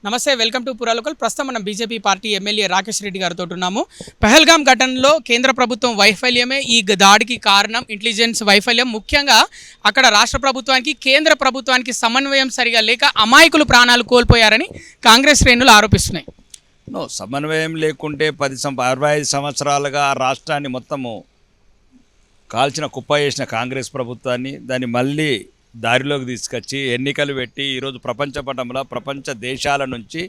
నమస్తే, welcome to పురాలోకల్. ప్రస్తుతం మనం BJP party MLA Rakesh Reddy గారితో ఉన్నాము. పహల్గామ్ ఘటనలో కేంద్ర ప్రభుత్వం వైఫల్యమే ఈ దాడికి కారణం, ఇంటెలిజెన్స్ వైఫల్యం. ముఖ్యంగా అక్కడ రాష్ట్ర ప్రభుత్వానికి కేంద్ర ప్రభుత్వానికి సమన్వయం సరిగా లేక అమాయకులు ప్రాణాలు కోల్పోయారని కాంగ్రెస్ శ్రేణులు ఆరోపిస్తున్నాయి. సమన్వయం లేకుంటే 65 సంవత్సరాలుగా ఆ రాష్ట్రాన్ని మొత్తము కాల్చిన కుప్ప చేసిన కాంగ్రెస్ ప్రభుత్వాన్ని దాన్ని మళ్ళీ దారిలోకి తీసుకొచ్చి ఎన్నికలు పెట్టి ఈరోజు ప్రపంచ పటంలో ప్రపంచ దేశాల నుంచి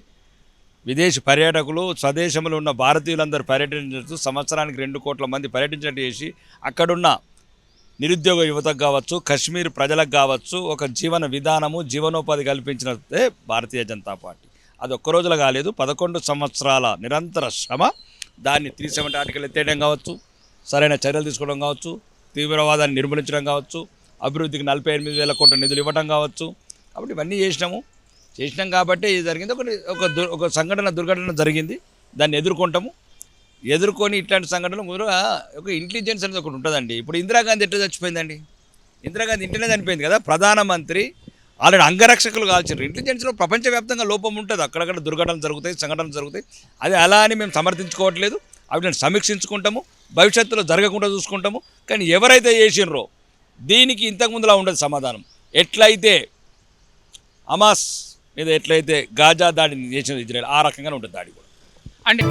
విదేశీ పర్యాటకులు స్వదేశంలో ఉన్న భారతీయులందరూ పర్యటించవచ్చు, సంవత్సరానికి 2 కోట్ల మంది పర్యటించినట్టు చేసి అక్కడున్న నిరుద్యోగ యువతకు కావచ్చు, కశ్మీర్ ప్రజలకు కావచ్చు ఒక జీవన విధానము, జీవనోపాధి కల్పించినదే భారతీయ జనతా పార్టీ. అది ఒక్క రోజులో కాలేదు, 11 సంవత్సరాల నిరంతర శ్రమ. దాన్ని 370 ఆర్టికల్ ఎత్తేయడం కావచ్చు, సరైన చర్యలు తీసుకోవడం కావచ్చు, తీవ్రవాదాన్ని నిర్మూలించడం కావచ్చు, అభివృద్ధికి 48,000 కోట్ల నిధులు ఇవ్వడం కావచ్చు. కాబట్టి ఇవన్నీ చేసినాం కాబట్టి ఇది జరిగింది. ఒక దుర్ఘటన జరిగింది, దాన్ని ఎదుర్కొని ఇట్లాంటి సంఘటనలు ముందుగా ఒక ఇంటెలిజెన్స్ అనేది ఒకటి ఉంటుందండి. ఇప్పుడు ఇందిరాగాంధీ ఎట్లా చచ్చిపోయిందండి? ఇందిరాగాంధీ ఇంటనే చనిపోయింది కదా. ప్రధానమంత్రి ఆల్రెడీ అంగరక్షకులు కాల్చారు. ఇంటెలిజెన్స్లో ప్రపంచవ్యాప్తంగా లోపం ఉంటుంది, అక్కడక్కడ దుర్ఘటనలు జరుగుతాయి, సంఘటనలు జరుగుతాయి. అది అలా అని మేము సమర్థించుకోవట్లేదు, వాటిని సమీక్షించుకుంటాము, భవిష్యత్తులో జరగకుండా చూసుకుంటాము. కానీ ఎవరైతే చేసినరో దీనికి ఇంతకుముందులా ఉండదు సమాధానం. ఎట్లయితే హమాస్ మీద ఎట్లయితే గాజా దాడిని చేసిన ఇజ్రాయెల్, ఆ రకంగానే ఉంటుంది దాడి కూడా. అంటే